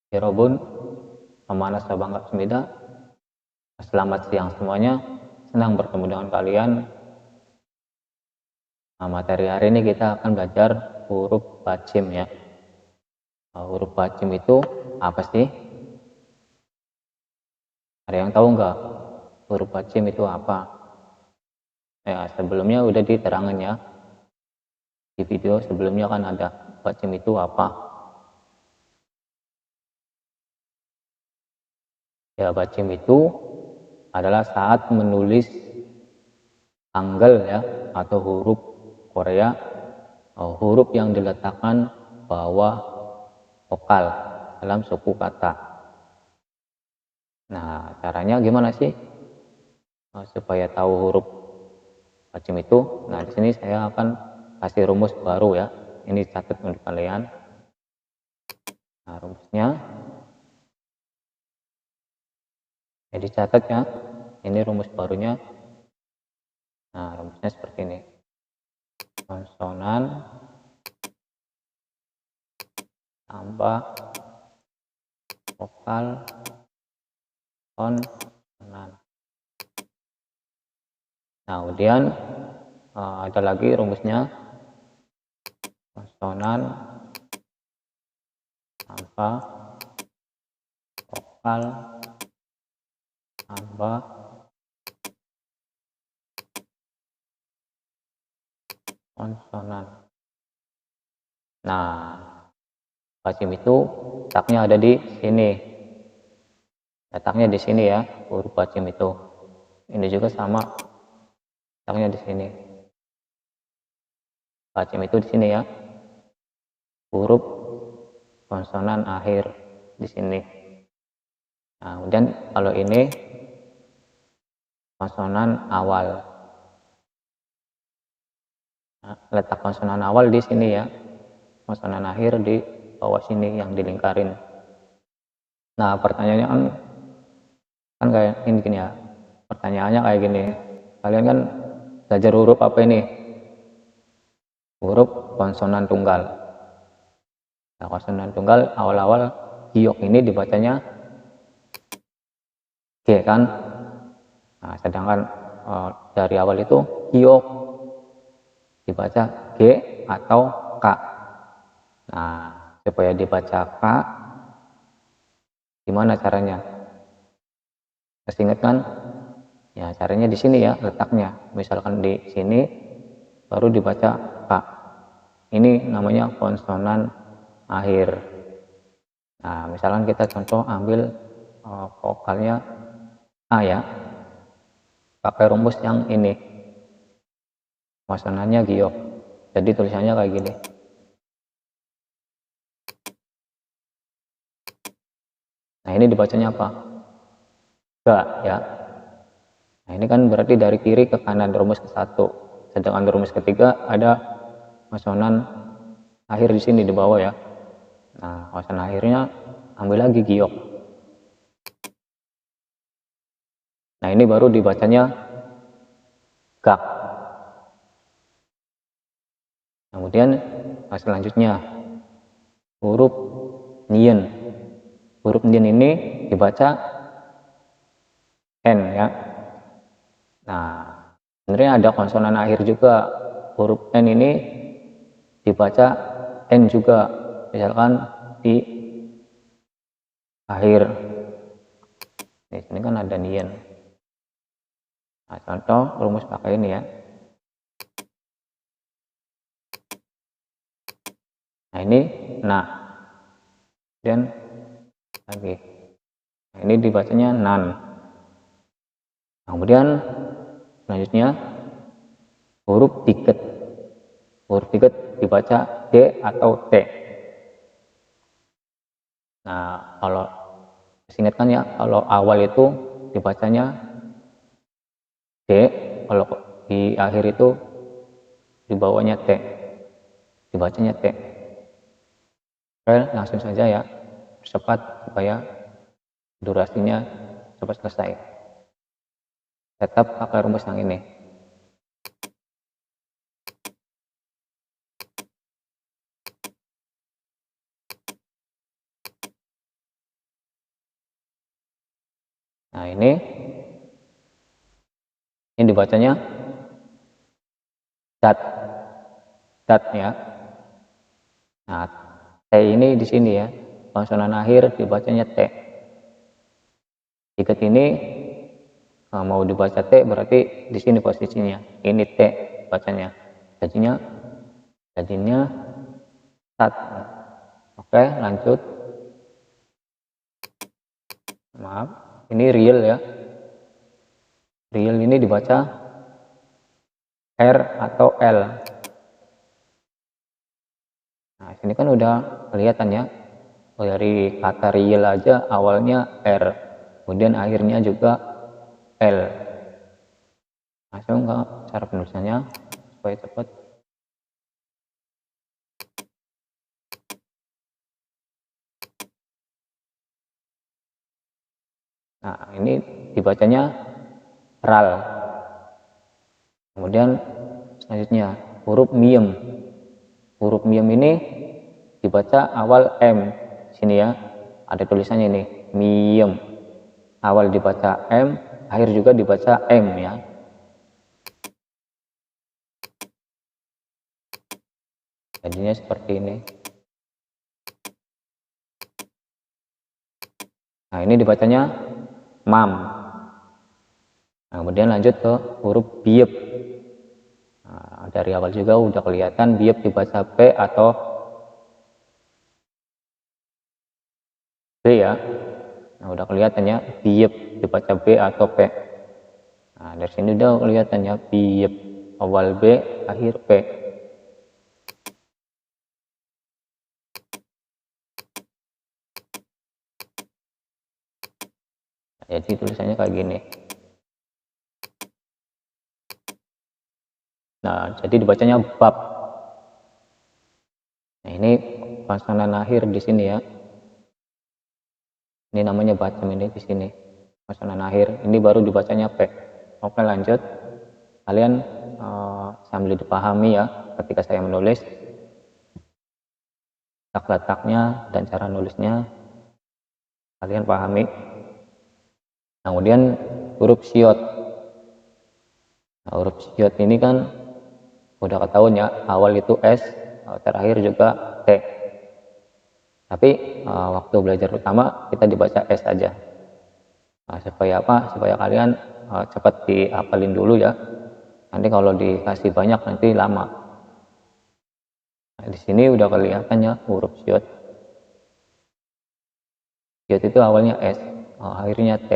Ya Robun, pemanas Sabang Semida, selamat siang semuanya. Senang bertemu dengan kalian. Nah, materi hari ini kita akan belajar huruf bacim ya. Huruf bacim itu apa sih? Ada yang tahu nggak? Huruf bacim itu apa? Ya, sebelumnya udah diterangin ya. Di video sebelumnya kan ada bacim itu apa? Ya, bacim itu adalah saat menulis tanggal ya atau huruf Korea, huruf yang diletakkan bawah vokal dalam suku kata. Nah, caranya gimana sih supaya tahu huruf bacim itu? Nah, di sini saya akan kasih rumus baru ya. Ini catat untuk kalian. Nah, rumusnya ya dicatat ya. Ini rumus barunya. Nah, rumusnya seperti ini. Konsonan tambah vokal konsonan. Nah, kemudian ada lagi rumusnya, konsonan tambah vokal tambah konsonan. Nah, bacim itu letaknya ada di sini. Letaknya di sini ya, huruf bacim itu. Ini juga sama, letaknya di sini. Bacim itu di sini ya. Huruf konsonan akhir di sini. Nah, kemudian kalau ini konsonan awal. Nah, letak konsonan awal di sini ya. Konsonan akhir di bawah sini yang dilingkarin. Nah, pertanyaannya kan kayak gini ya. Pertanyaannya kayak gini. Kalian kan belajar huruf apa ini? Huruf konsonan tunggal. Nah, konsonan tunggal awal-awal giok ini dibacanya G kan. Nah, sedangkan dari awal itu giok dibaca G atau K. Nah, supaya dibaca K, gimana caranya? Masih ingat kan? Ya, caranya di sini ya letaknya. Misalkan di sini baru dibaca K. Ini namanya konsonan akhir. Nah, misalkan kita contoh ambil vokalnya A ya, pakai rumus yang ini, konsonannya giok. Jadi tulisannya kayak gini. Nah, ini dibacanya apa? Ga ya. Nah, ini kan berarti dari kiri ke kanan rumus ke satu. Sedangkan rumus ketiga ada konsonan akhir di sini di bawah ya. Nah, konsonan akhirnya ambil lagi giok. Nah, ini baru dibacanya gak. Kemudian selanjutnya huruf nien. Huruf nien ini dibaca N ya. Nah, sebenarnya ada konsonan akhir juga. Huruf N ini dibaca N juga. Misalkan di akhir. Di sini kan ada nien. Nah, contoh rumus pakai ini ya. Nah, ini nah. Dan lagi. Nah, ini dibacanya nan. Nah, kemudian selanjutnya huruf tiket. Huruf tiket dibaca D atau T. Nah, kalau ingatkan ya, kalau awal itu dibacanya D, kalau di akhir itu dibawanya T, dibacanya T. Oke, langsung saja ya, cepat supaya durasinya cepat selesai. Tetap pakai rumus yang ini. Nah, ini dibacanya dat, ya. Nah, T ini di sini ya, konsonan akhir dibacanya T. Jika ini mau dibaca T berarti di sini posisinya, ini T bacanya, jadinya tat. Oke, lanjut. Maaf, ini real ya. Real ini dibaca R atau L. Nah, sini kan udah kelihatan ya. Dari kata real aja awalnya R, kemudian akhirnya juga L. Langsung ke cara penulisannya supaya cepat. Nah, ini dibacanya RAL. Kemudian selanjutnya huruf miem. Huruf miem ini dibaca awal M. Sini ya, ada tulisannya ini, miem. Awal dibaca M, akhir juga dibaca M ya. Jadinya seperti ini. Nah, ini dibacanya mam. Nah, kemudian lanjut ke huruf biep. Nah, dari awal juga udah kelihatan biep dibaca P atau B ya. Nah, udah kelihatan ya, biep dibaca B atau P. Nah, dari sini udah kelihatan ya, biep awal B, akhir P. Nah, jadi tulisannya kayak gini. Nah, jadi dibacanya bab. Nah, ini konsonan akhir di sini ya. Ini namanya bacem ini di sini. Konsonan akhir. Ini baru dibacanya P. Oke, lanjut. Kalian sambil dipahami ya ketika saya menulis letak-letaknya dan cara nulisnya kalian pahami. Nah, kemudian huruf siot. Nah, huruf siot ini kan udah ketahuan ya, awal itu S, terakhir juga T. Tapi waktu belajar pertama kita dibaca S aja. Nah, supaya apa? Supaya kalian cepat dihafalin dulu ya. Nanti kalau dikasih banyak nanti lama. Nah, di sini udah kelihatan ya huruf siot. Siot itu awalnya S, akhirnya T.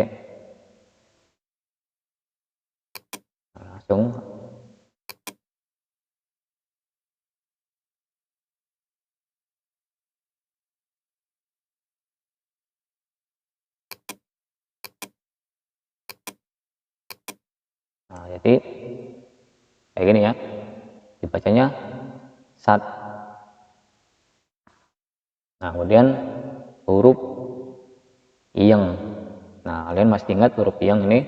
Nah, langsung. Nah, jadi kayak gini ya, dibacanya sat. Nah, kemudian huruf iyeng. Nah, kalian masih ingat huruf iyeng ini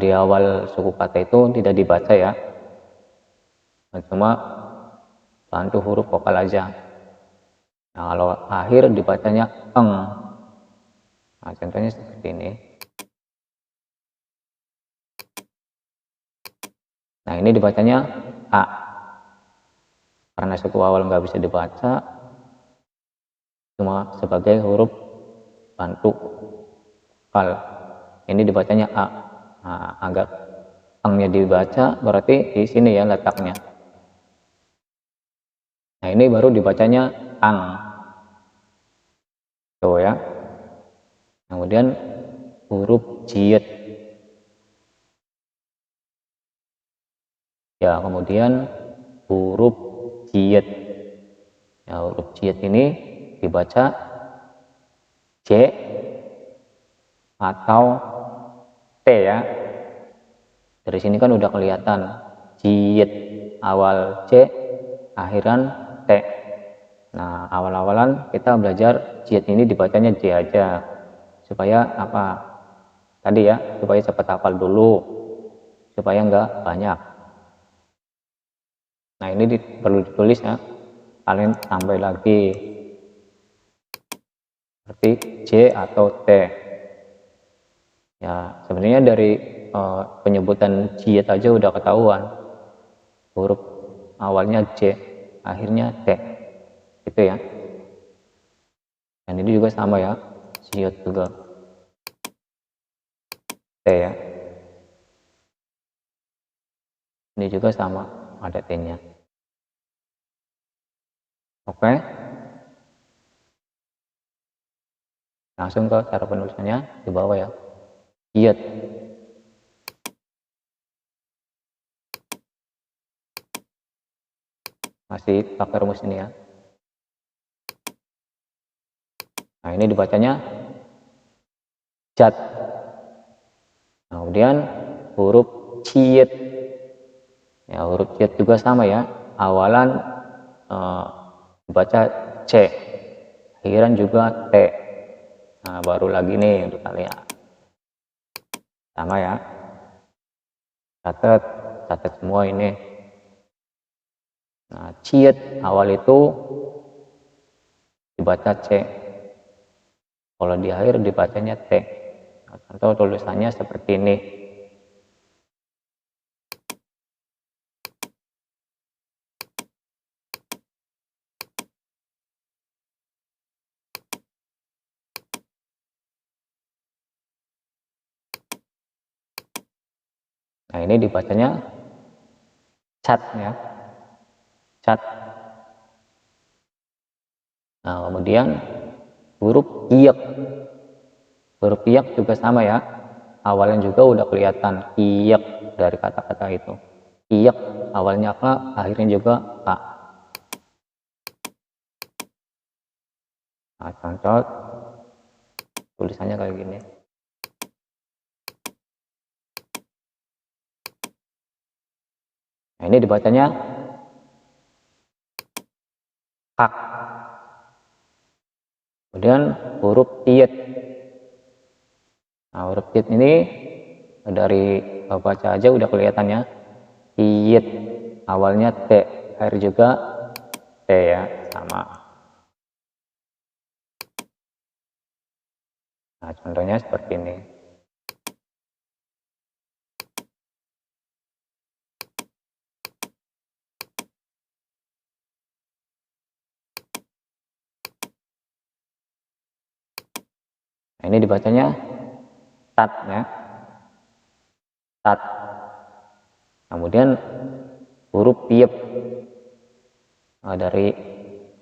di awal suku kata itu tidak dibaca ya, cuma bantu huruf vokal aja. Nah, kalau akhir dibacanya eng. Nah, contohnya seperti ini. Nah, ini dibacanya A. Karena suku awal nggak bisa dibaca, cuma sebagai huruf bantu vokal. Ini dibacanya A. Nah, agak engnya dibaca berarti di sini ya letaknya. Nah, ini baru dibacanya ang. Tuh ya. Kemudian huruf jiet. Ya, kemudian huruf jiet. Ya, huruf jiet ini dibaca J atau T ya. Dari sini kan udah kelihatan jiet awal C, akhiran T. Nah, awal-awalan kita belajar jiet ini dibacanya J aja. Supaya apa? Tadi ya, supaya cepat hafal dulu. Supaya enggak banyak. Nah, ini perlu ditulis ya. Kalian tambah lagi seperti J atau T. Ya, sebenarnya dari penyebutan jiyet aja udah ketahuan. Huruf awalnya J, akhirnya T. Gitu ya. Dan ini juga sama ya. Jiyet juga T ya. Ini juga sama, ada T-nya. Oke. Langsung ke cara penulisannya di bawah ya. Jiyet. Masih pakai rumus ini ya. Nah, ini dibacanya jat. Nah, kemudian huruf ciyet. Ya, huruf ciyet juga sama ya. Awalan dibaca C, akhiran juga T. Nah, baru lagi nih untuk kalian. Sama ya. Catat semua ini. Nah, ciyet awal itu dibaca C. Kalau di akhir dibacanya T. Nah, contoh tulisannya seperti ini. Nah, ini dibacanya cat ya. Cat. Nah, kemudian huruf iyak. Huruf iyak juga sama ya. Awalnya juga udah kelihatan iyak dari kata-kata itu. Iyak awalnya K, akhirnya juga K. Nah, contoh tulisannya kayak gini. Nah, ini dibacanya kak. Kemudian huruf tiet. Nah, huruf tiet ini dari baca aja udah kelihatannya. Tiet awalnya T, akhir juga T ya, sama. Nah, contohnya seperti ini. Nah, ini dibacanya tat ya. Tat. Kemudian huruf piep. Nah, dari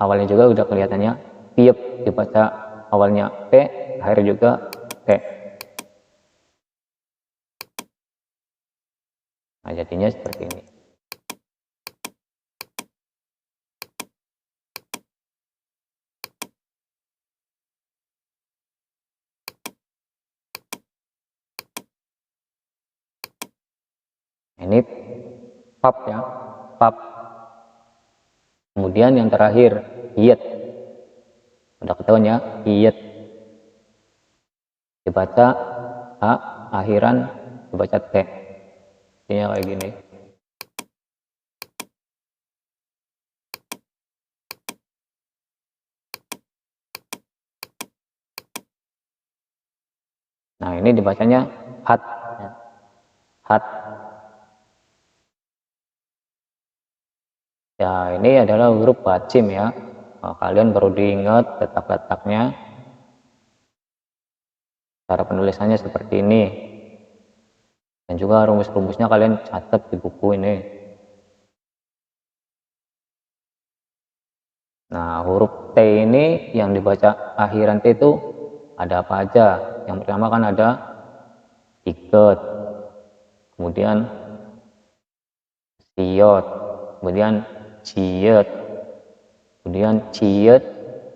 awalnya juga udah kelihatannya piep, dibaca awalnya P, akhir juga T. Nah, jadinya seperti ini. Ini pap ya, pap. Kemudian yang terakhir hiyet. Udah ketahuan ya, hiyet. Dibaca A, akhiran dibaca T. Ini kayak gini. Nah, ini dibacanya hat. Hat. Ya, ini adalah huruf bacim ya. Nah, kalian perlu diingat letak-letaknya. Cara penulisannya seperti ini. Dan juga rumus-rumusnya kalian catat di buku ini. Nah, huruf T ini yang dibaca akhiran T itu ada apa aja? Yang pertama kan ada iket, kemudian siot, kemudian ciet, kemudian ciet,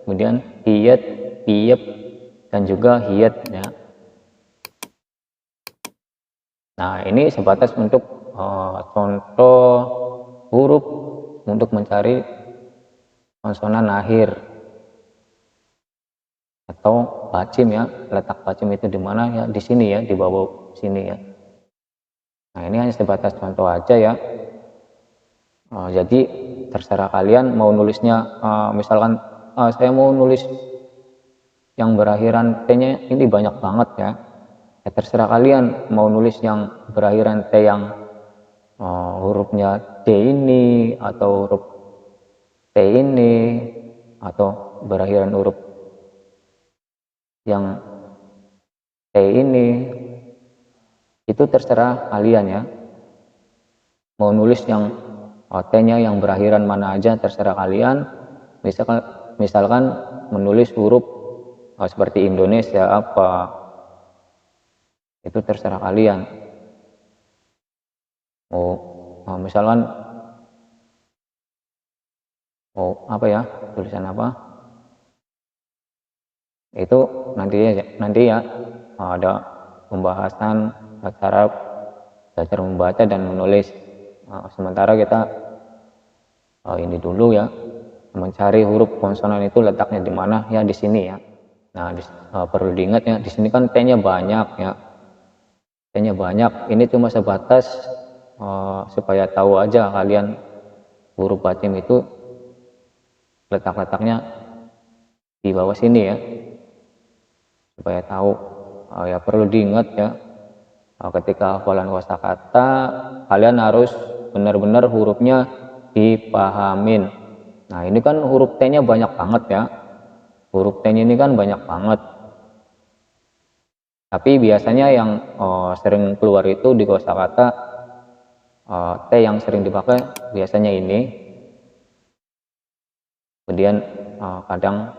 kemudian hiet, piep, dan juga hiet ya. Nah, ini sebatas untuk contoh huruf untuk mencari konsonan akhir atau bacim ya. Letak bacim itu di mana ya? Di sini ya, di bawah sini ya. Nah, ini hanya sebatas contoh aja ya. Jadi terserah kalian mau nulisnya, misalkan saya mau nulis yang berakhiran T-nya ini banyak banget ya. Ya terserah kalian mau nulis yang berakhiran T yang hurufnya D ini, atau huruf T ini, atau berakhiran huruf yang T ini. Itu terserah kalian ya, mau nulis yang T-nya yang berakhiran mana aja terserah kalian. Misalkan menulis huruf seperti Indonesia apa, itu terserah kalian. Misalkan apa ya, tulisan apa, itu nanti ya ada pembahasan cara belajar membaca dan menulis. Sementara kita ini dulu ya, mencari huruf konsonan itu letaknya di mana ya, di sini ya. Nah perlu diingat ya, di sini kan T-nya banyak ya, T-nya banyak. Ini cuma sebatas supaya tahu aja kalian huruf bacem itu letak-letaknya di bawah sini ya, supaya tahu. Ya perlu diingat ya, ketika hafalan kosakata kalian harus benar-benar hurufnya dipahamin. Nah ini kan huruf T-nya banyak banget ya, huruf T-nya ini kan banyak banget. Tapi biasanya yang sering keluar itu di kosakata, T yang sering dipakai biasanya ini. Kemudian kadang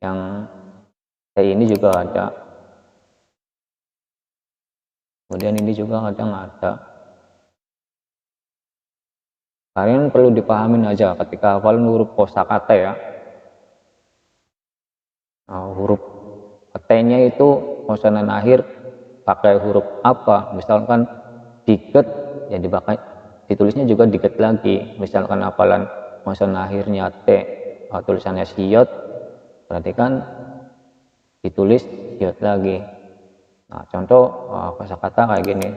yang T ini juga ada. Kemudian ini juga kadang ada. Kalian perlu dipahamin aja ketika hafalan huruf kosakata ya. Huruf T-nya itu konsonan akhir pakai huruf apa? Misalkan diket ya dipakai, ditulisnya juga diket lagi. Misalkan hafalan konsonan akhirnya T, tulisannya siot, berarti kan ditulis siot lagi. Nah contoh kosakata kayak gini.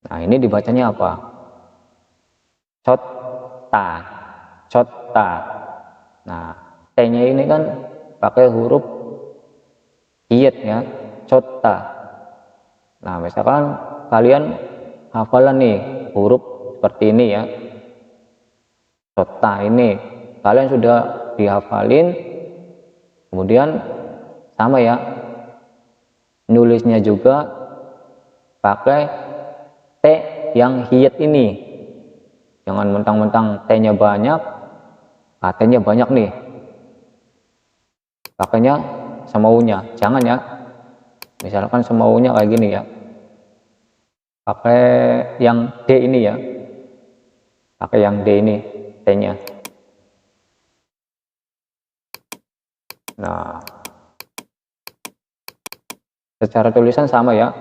Nah ini dibacanya apa? Cotta, cotta. Nah T-nya ini kan pakai huruf iyet ya, cotta. Nah misalkan kalian hafalan nih huruf seperti ini ya, cotta ini kalian sudah dihafalin, kemudian sama ya, nulisnya juga pakai T yang hiyet ini. Jangan mentang-mentang T-nya banyak, T-nya banyak nih, pakainya semaunya. Jangan ya, misalkan semaunya kayak gini ya, pakai yang D ini ya, pakai yang D ini T-nya. Nah secara tulisan sama ya,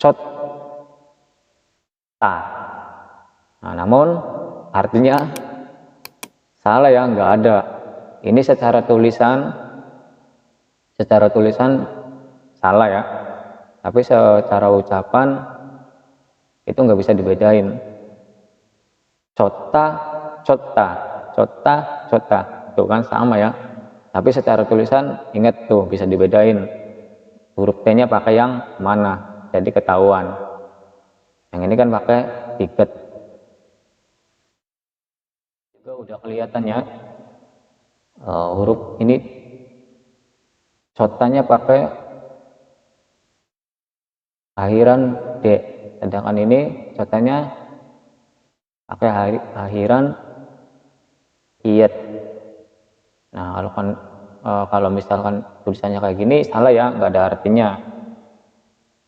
cot ta. Nah namun artinya salah ya, nggak ada. Ini secara tulisan salah ya, tapi secara ucapan itu nggak bisa dibedain. Cota, cota, cota, cota, tuh kan sama ya. Tapi secara tulisan ingat tuh bisa dibedain. Huruf T-nya pakai yang mana, jadi ketahuan. Yang ini kan pakai tiket. Juga udah kelihatan ya, huruf ini cotanya pakai akhiran D, sedangkan ini cotanya pakai akhiran iyet. Nah kalau misalkan tulisannya kayak gini salah ya, nggak ada artinya.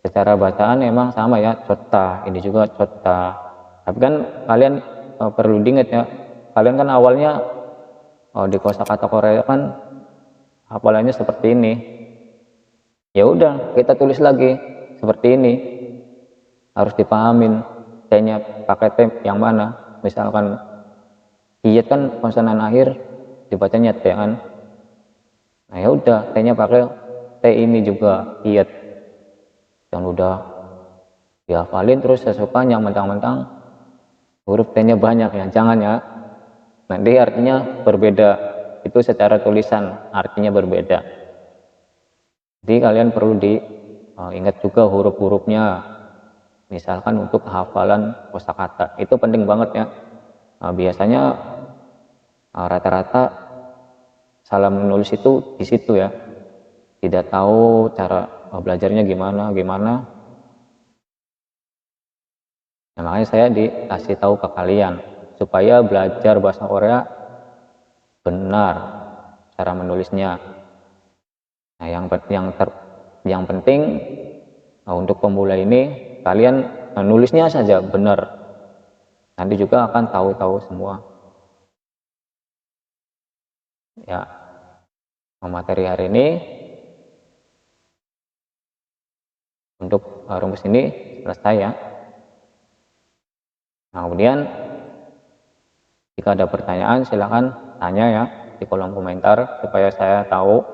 Secara bacaan emang sama ya, cota, ini juga cota. Tapi kan kalian perlu diingat ya, kalian kan awalnya di kosakata Korea kan hafalannya seperti ini. Ya udah, kita tulis lagi seperti ini. Harus dipahamin T-nya pakai T yang mana. Misalkan iyet kan konsonan akhir dibacanya T kan. Nah ya udah, T-nya pakai T ini juga iyet. yang udah dihafalin terus sesuka yang mentang-mentang huruf T-nya banyak ya, jangan ya, nanti artinya berbeda, itu secara tulisan artinya berbeda. Jadi kalian perlu diingat juga huruf-hurufnya, misalkan untuk hafalan kosakata itu penting banget ya. Biasanya rata-rata salah menulis itu di situ ya, tidak tahu cara belajarnya gimana. Nah, makanya saya dikasih tahu ke kalian supaya belajar bahasa Korea benar cara menulisnya. Nah, yang penting untuk pemula ini kalian nulisnya saja benar, nanti juga akan tahu semua. Ya, materi hari ini untuk rumus ini selesai ya. Nah, kemudian jika ada pertanyaan silahkan tanya ya di kolom komentar supaya saya tahu.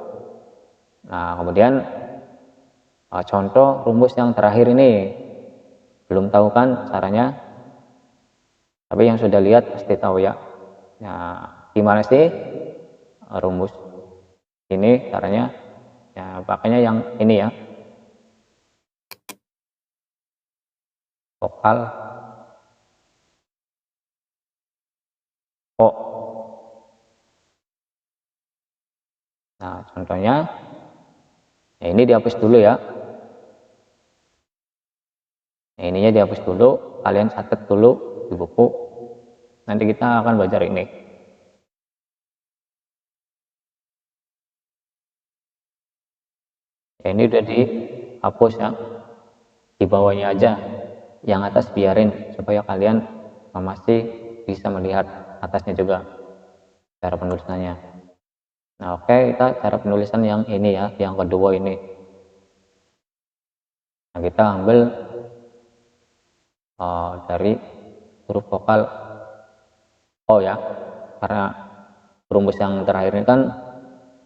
Nah, kemudian contoh rumus yang terakhir ini belum tahu kan caranya, tapi yang sudah lihat pasti tahu ya. Nah, gimana sih rumus ini caranya? Ya, pakainya yang ini ya, vokal O. Nah, contohnya ya ini dihapus dulu ya. Nah, ininya dihapus dulu, kalian catat dulu di buku. Nanti kita akan belajar ini. Ya, ini udah dihapus ya. Di bawahnya aja. Yang atas biarin supaya kalian masih bisa melihat atasnya juga cara penulisannya. Nah, oke, kita cara penulisan yang ini ya, yang kedua ini. Nah, kita ambil dari huruf vokal O ya, karena rumus yang terakhir ini kan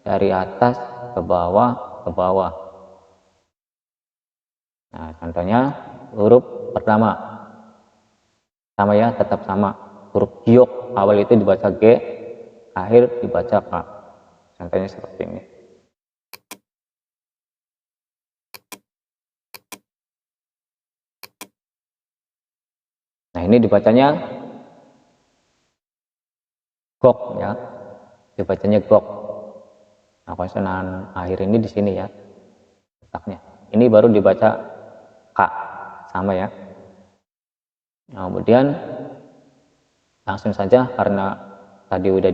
dari atas ke bawah ke bawah. Nah, contohnya huruf pertama sama ya, tetap sama, huruf giok awal itu dibaca G, akhir dibaca K. Contohnya seperti ini. Nah, ini dibacanya gok ya, dibacanya gok. Nah, konsonan akhir ini di sini ya letaknya. Ini baru dibaca K, sama ya. Nah, kemudian langsung saja karena tadi udah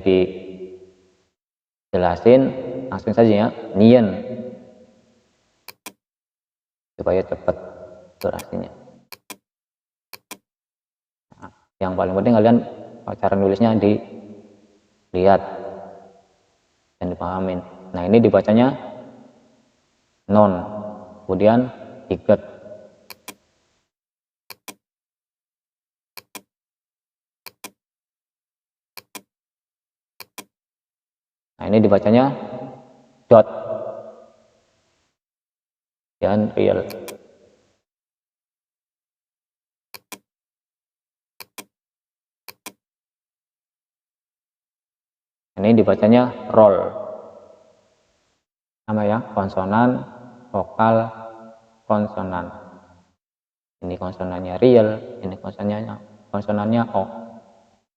dijelasin, langsung saja ya, nien supaya cepat durasinya. Nah, yang paling penting kalian cara nulisnya dilihat dan dipahamin. Nah, ini dibacanya non, kemudian iket. Nah, ini dibacanya dot dan real. Ini dibacanya roll, sama ya, konsonan, vokal, konsonan. Ini konsonannya real, ini konsonannya O,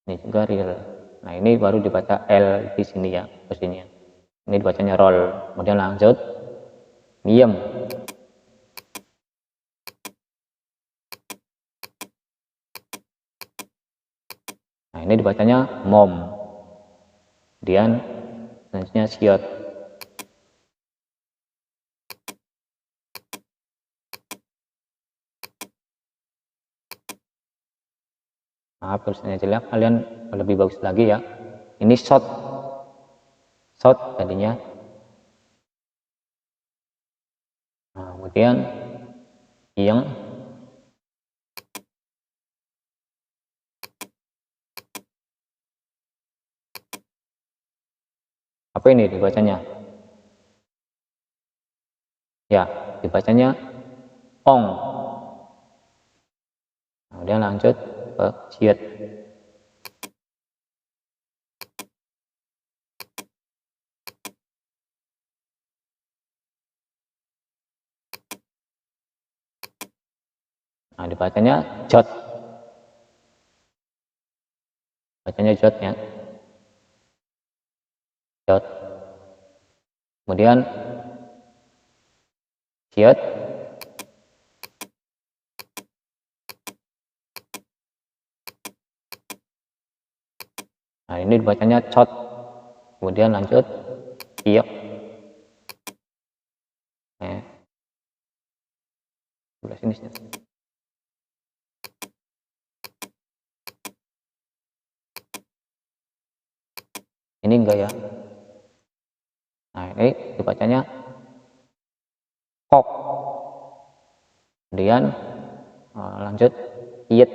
ini juga real. Nah, ini baru dibaca L di sini ya posisinya. Ini dibacanya roll. Kemudian lanjut diem. Nah, ini dibacanya mom. Kemudian selanjutnya siot. Maaf tulisannya jelek, kalian lebih bagus lagi ya. Ini shot, shot tadinya. Nah, kemudian yang apa ini dibacanya? Ya, dibacanya ong. Kemudian lanjut ke jiet. Nah, dibacanya jot. Bacanya jot ya. Jot. Kemudian jiet. Nah, ini dibacanya cot. Kemudian lanjut iok. Nah, sebelah sini. Ini enggak ya. Nah, ini dibacanya kok. Kemudian lanjut iet.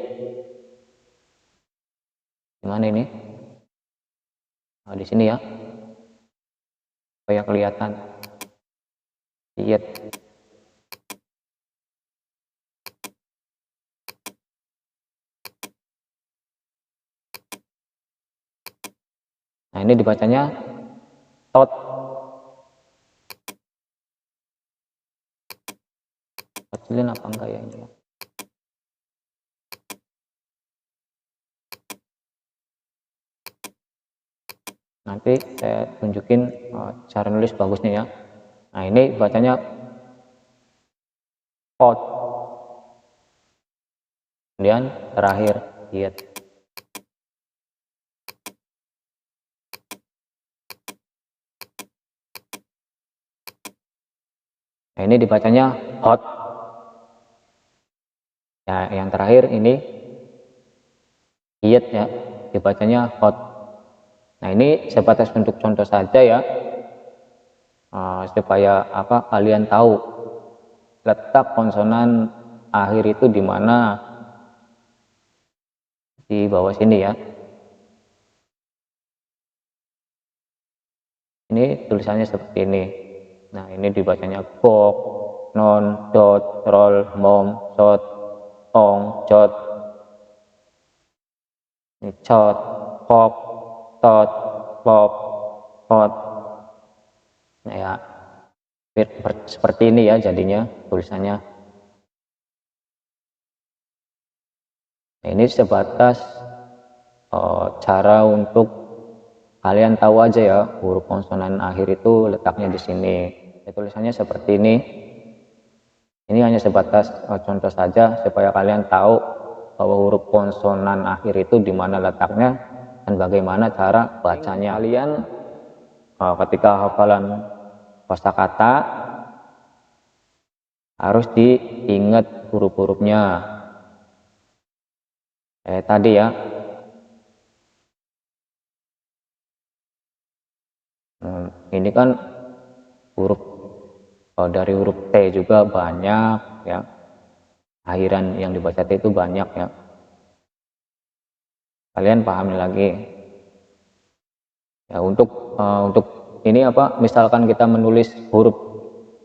Gimana ini? Nah, di sini ya, supaya kelihatan iet. Nah, ini dibacanya tot. Kecilin apa enggak ya ini? Nanti saya tunjukin cara nulis bagusnya ya. Nah, ini bacanya pot. Kemudian terakhir iet. Nah, ini dibacanya hot. Ya, yang terakhir ini iet ya, dibacanya hot. Nah, ini sebatas untuk contoh saja ya, supaya kalian tahu letak konsonan akhir itu di mana, di bawah sini ya. Ini tulisannya seperti ini. Nah, ini dibacanya gok, non, dot, roll, mom, shot, ong, jot. Ini cot, pop, tot, pop, hot. Nah ya, seperti ini ya jadinya tulisannya. Nah, ini sebatas cara untuk kalian tahu aja ya, huruf konsonan akhir itu letaknya di sini. Ya, tulisannya seperti ini. Ini hanya sebatas contoh saja supaya kalian tahu bahwa huruf konsonan akhir itu di mana letaknya dan bagaimana cara bacanya. Kalian ketika hafalan kosakata harus diingat huruf-hurufnya. Tadi ya. Ini kan huruf dari huruf T juga banyak ya. Akhiran yang dibaca T itu banyak ya. Kalian pahami lagi. Ya, untuk ini misalkan kita menulis huruf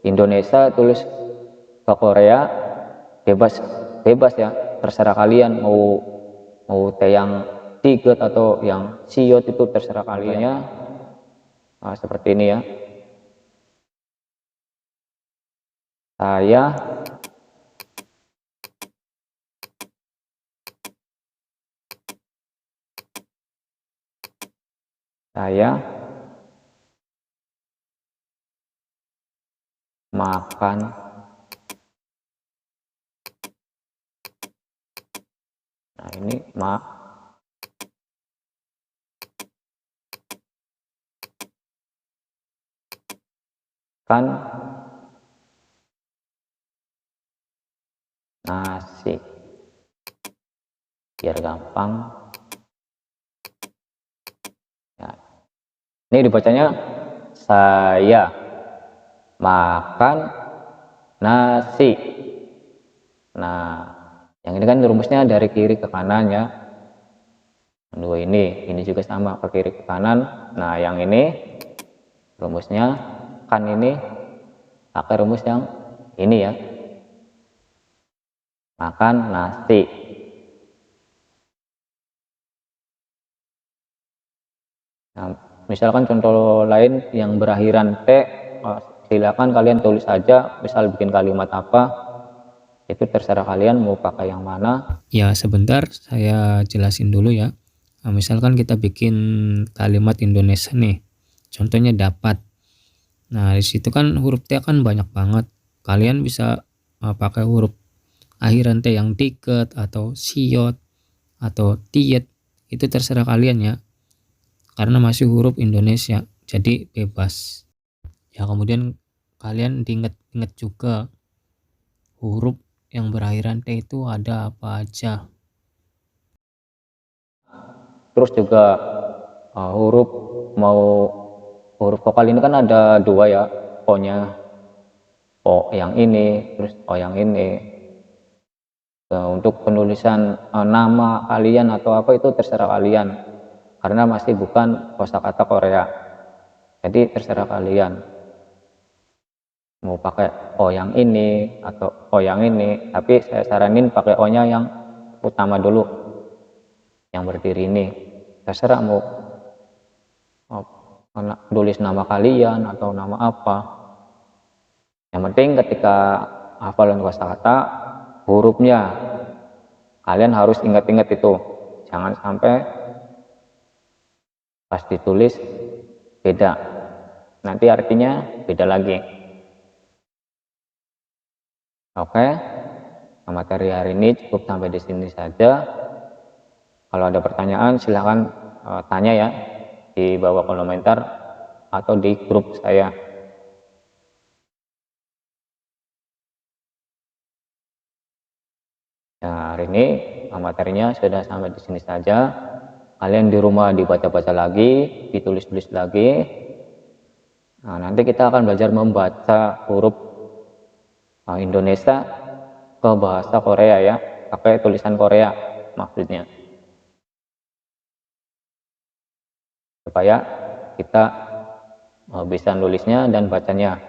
Indonesia tulis ke Korea, bebas ya, terserah kalian mau T yang tiget atau yang siot itu terserah kalian ya. Seperti ini ya. Saya makan ini makan nasi, biar gampang ya. Ini dibacanya saya makan nasi. Nah, yang ini kan rumusnya dari kiri ke kanan ya. Dua ini juga sama, ke kiri ke kanan. Nah, yang ini rumusnya kan ini pakai rumus yang ini ya. makan nasi. Nah, misalkan contoh lain yang berakhiran T, silakan kalian tulis saja, misal bikin kalimat apa, itu terserah kalian mau pakai yang mana. Ya, sebentar saya jelasin dulu ya. Nah, misalkan kita bikin kalimat Indonesia nih, contohnya dapat. Nah, di situ kan huruf T kan banyak banget. Kalian bisa pakai huruf akhiran T yang tiket atau siot atau tiet, itu terserah kalian ya. Karena masih huruf Indonesia, jadi bebas. Ya, kemudian kalian diinget-inget juga huruf yang berakhiran T itu ada apa aja. Terus juga huruf mau huruf vokal ini kan ada dua ya, O-nya, O yang ini, terus O yang ini. Untuk penulisan nama kalian atau apa itu terserah kalian, karena masih bukan kosakata Korea. Jadi terserah kalian mau pakai O yang ini atau O yang ini, tapi saya saranin pakai O-nya yang utama dulu, yang berdiri ini. Terserah mau tulis nama kalian atau nama apa. Yang penting ketika hafalan kosakata, hurufnya kalian harus ingat-ingat itu. Jangan sampai pas ditulis beda. Nanti artinya beda lagi. Oke, materi hari ini cukup sampai di sini saja. Kalau ada pertanyaan silahkan tanya ya di bawah komentar atau di grup saya. Nah, hari ini materinya sudah sampai di sini saja. Kalian di rumah dibaca-baca lagi, ditulis-tulis lagi. Nah, nanti kita akan belajar membaca huruf Indonesia ke bahasa Korea ya, pakai tulisan Korea maksudnya. Supaya kita bisa nulisnya dan bacanya.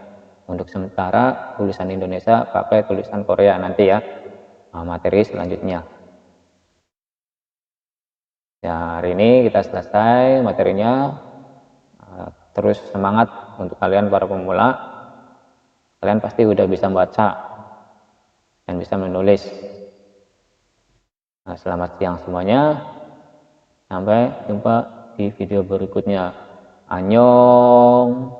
Untuk sementara tulisan Indonesia pakai tulisan Korea nanti ya, materi selanjutnya. Ya, hari ini kita selesai materinya. Terus semangat untuk kalian para pemula. Kalian pasti udah bisa baca dan bisa menulis. Nah, selamat siang semuanya. Sampai jumpa di video berikutnya. Annyeong.